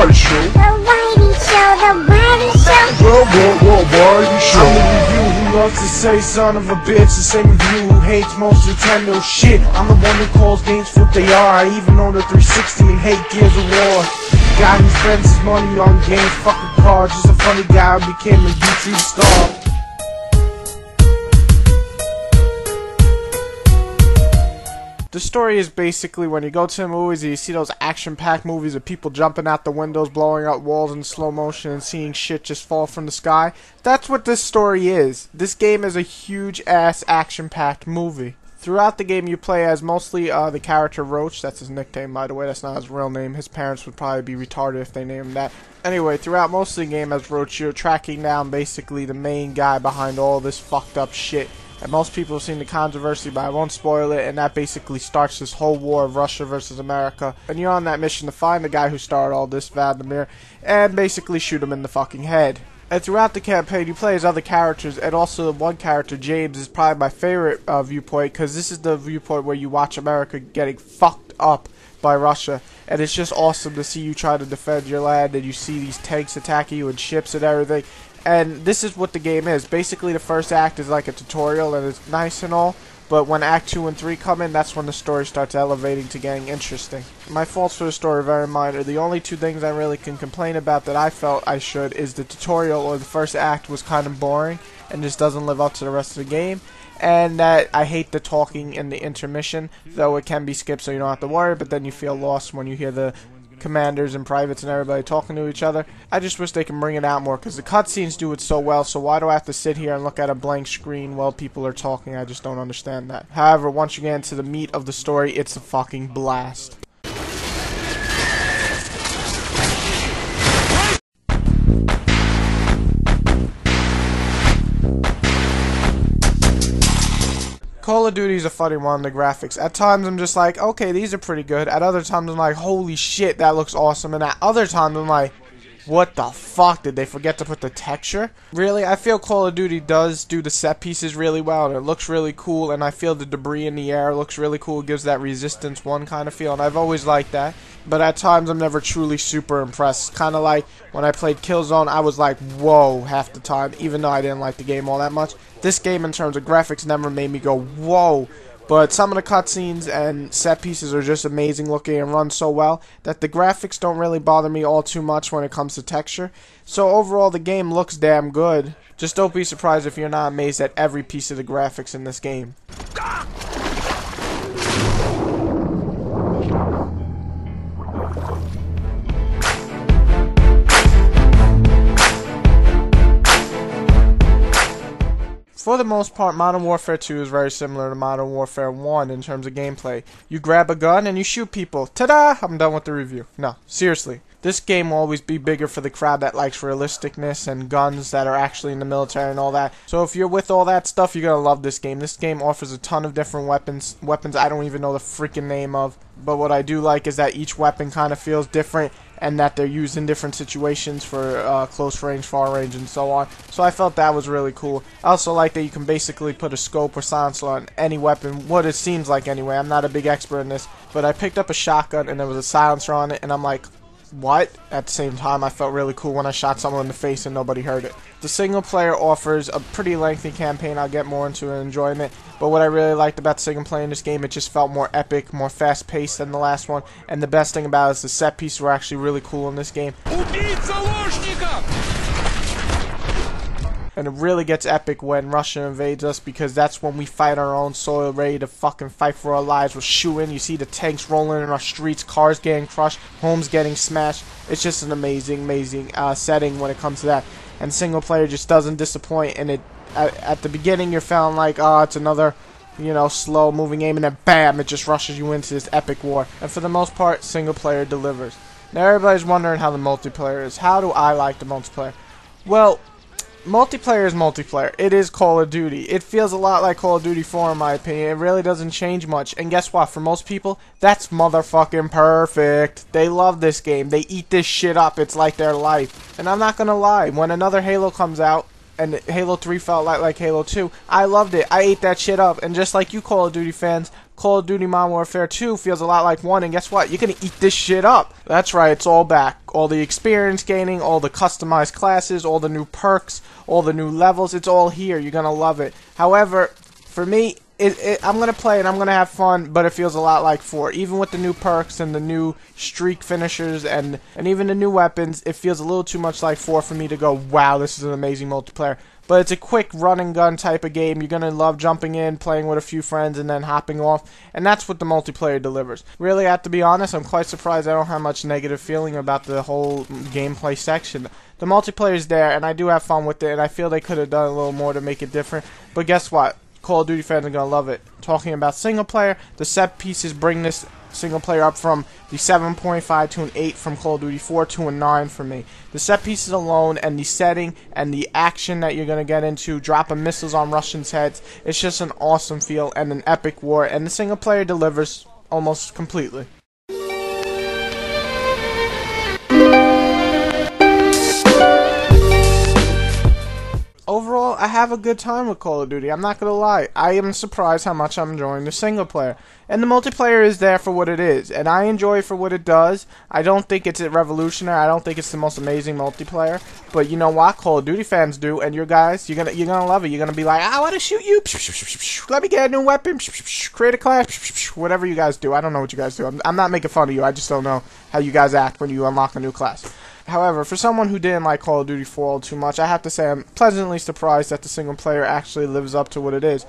Whitey Show. The Whitey Show, the Whitey Show. Whitey Show. I'm the review who loves to say son of a bitch. The same review who hates most Nintendo shit. I'm the one who calls games what they are. I even own the 360 and hate Gears of War. Guy who spends his money on games, fucking cars. Just a funny guy who became a YouTube star. The story is basically when you go to the movies and you see those action-packed movies of people jumping out the windows, blowing out walls in slow motion, and seeing shit just fall from the sky. That's what this story is. This game is a huge-ass action-packed movie. Throughout the game, you play as mostly the character Roach. That's his nickname, by the way. That's not his real name. His parents would probably be retarded if they named him that. Anyway, throughout most of the game as Roach, you're tracking down basically the main guy behind all this fucked up shit. And most people have seen the controversy, but I won't spoil it, and that basically starts this whole war of Russia versus America. And you're on that mission to find the guy who started all this, Vladimir, and basically shoot him in the fucking head. And throughout the campaign, you play as other characters, and also the one character, James, is probably my favorite viewpoint, because this is the viewpoint where you watch America getting fucked up by Russia. And it's just awesome to see you try to defend your land, and you see these tanks attacking you and ships and everything. And this is what the game is. Basically, the first act is like a tutorial, and it's nice and all. But when Act 2 and 3 come in, that's when the story starts elevating to getting interesting. My faults for the story are very minor. The only two things I really can complain about that I felt I should is the tutorial or the first act was kind of boring and just doesn't live up to the rest of the game. And that I hate the talking in the intermission, though it can be skipped so you don't have to worry, but then you feel lost when you hear the commanders and privates and everybody talking to each other. I just wish they can bring it out more, because the cutscenes do it so well, so why do I have to sit here and look at a blank screen while people are talking? I just don't understand that. However, once you get into the meat of the story, it's a fucking blast. Call of Duty is a funny one, the graphics. At times I'm just like, okay, these are pretty good. At other times I'm like, holy shit, that looks awesome. And at other times I'm like, what the fuck, did they forget to put the texture? Really, I feel Call of Duty does do the set pieces really well, and it looks really cool, and I feel the debris in the air looks really cool. It gives that Resistance 1 kind of feel, and I've always liked that. But at times I'm never truly super impressed. Kind of like when I played Killzone, I was like, whoa, half the time, even though I didn't like the game all that much. This game, in terms of graphics, never made me go, whoa. But some of the cutscenes and set pieces are just amazing looking and run so well that the graphics don't really bother me all too much when it comes to texture. So overall, the game looks damn good. Just don't be surprised if you're not amazed at every piece of the graphics in this game. For the most part, Modern Warfare 2 is very similar to Modern Warfare 1 in terms of gameplay. You grab a gun and you shoot people. Ta-da! I'm done with the review. No, seriously. This game will always be bigger for the crowd that likes realisticness and guns that are actually in the military and all that. So if you're with all that stuff, you're going to love this game. This game offers a ton of different weapons I don't even know the freaking name of. But what I do like is that each weapon kind of feels different, and that they're used in different situations for close range, far range, and so on. So I felt that was really cool. I also like that you can basically put a scope or silencer on any weapon, what it seems like anyway. I'm not a big expert in this, but I picked up a shotgun and there was a silencer on it, and I'm like, what? At the same time, I felt really cool when I shot someone in the face and nobody heard it. The single player offers a pretty lengthy campaign. I'll get more into it and enjoying it. But what I really liked about the single player in this game, it just felt more epic, more fast paced than the last one. And the best thing about it is the set pieces were actually really cool in this game. And it really gets epic when Russia invades us, because that's when we fight our own soil, ready to fucking fight for our lives. We're shooting, you see the tanks rolling in our streets, cars getting crushed, homes getting smashed. It's just an amazing setting when it comes to that. And single player just doesn't disappoint, and at the beginning you're feeling like, oh, it's another, you know, slow moving game, and then bam, it just rushes you into this epic war. And for the most part, single player delivers. Now everybody's wondering how the multiplayer is. How do I like the multiplayer? Well, multiplayer is multiplayer. It is Call of Duty. It feels a lot like Call of Duty 4 in my opinion. It really doesn't change much. And guess what? For most people, that's motherfucking perfect. They love this game. They eat this shit up. It's like their life. And I'm not gonna lie. When another Halo comes out, and Halo 3 felt like Halo 2, I loved it. I ate that shit up. And just like you Call of Duty fans, Call of Duty Modern Warfare 2 feels a lot like 1, and guess what? You're gonna eat this shit up. That's right, it's all back. All the experience gaining, all the customized classes, all the new perks, all the new levels, it's all here. You're gonna love it. However, for me, I'm going to play and I'm going to have fun, but it feels a lot like 4. Even with the new perks and the new streak finishers and even the new weapons, it feels a little too much like 4 for me to go, wow, this is an amazing multiplayer. But it's a quick run and gun type of game. You're going to love jumping in, playing with a few friends, and then hopping off. And that's what the multiplayer delivers. Really, I have to be honest, I'm quite surprised I don't have much negative feeling about the whole gameplay section. The multiplayer is there, and I do have fun with it, and I feel they could have done a little more to make it different. But guess what? Call of Duty fans are going to love it. Talking about single player, the set pieces bring this single player up from the 7.5 to an 8 from Call of Duty 4 to a 9 for me. The set pieces alone and the setting and the action that you're going to get into, dropping missiles on Russians' heads, it's just an awesome feel and an epic war, and the single player delivers almost completely. Overall, I have a good time with Call of Duty. I'm not gonna lie. I am surprised how much I'm enjoying the single player. And the multiplayer is there for what it is, and I enjoy it for what it does. I don't think it's revolutionary. I don't think it's the most amazing multiplayer. But you know what? Call of Duty fans do, and you guys, you're gonna love it. You're gonna be like, I want to shoot you. Let me get a new weapon. Create a class. Whatever you guys do. I don't know what you guys do. I'm not making fun of you. I just don't know how you guys act when you unlock a new class. However, for someone who didn't like Call of Duty 4 all too much, I have to say I'm pleasantly surprised that the single player actually lives up to what it is.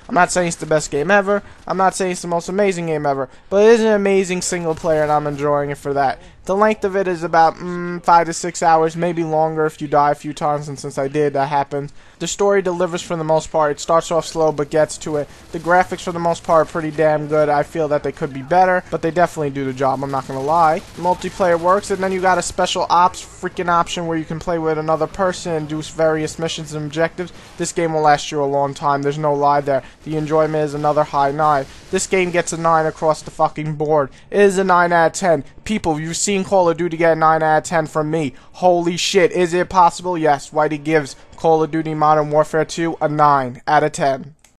I'm not saying it's the best game ever, I'm not saying it's the most amazing game ever, but it is an amazing single player and I'm enjoying it for that. The length of it is about 5 to 6 hours, maybe longer if you die a few times, and since I did, that happened. The story delivers for the most part. It starts off slow but gets to it. The graphics for the most part are pretty damn good. I feel that they could be better, but they definitely do the job, I'm not gonna lie. Multiplayer works, and then you got a special ops freaking option where you can play with another person and do various missions and objectives. This game will last you a long time, there's no lie there. The enjoyment is another high 9. This game gets a 9 across the fucking board. It is a 9 out of 10. People, you've seen Call of Duty get a 9 out of 10 from me. Holy shit, is it possible? Yes, Whitey gives Call of Duty Modern Warfare 2 a 9 out of 10.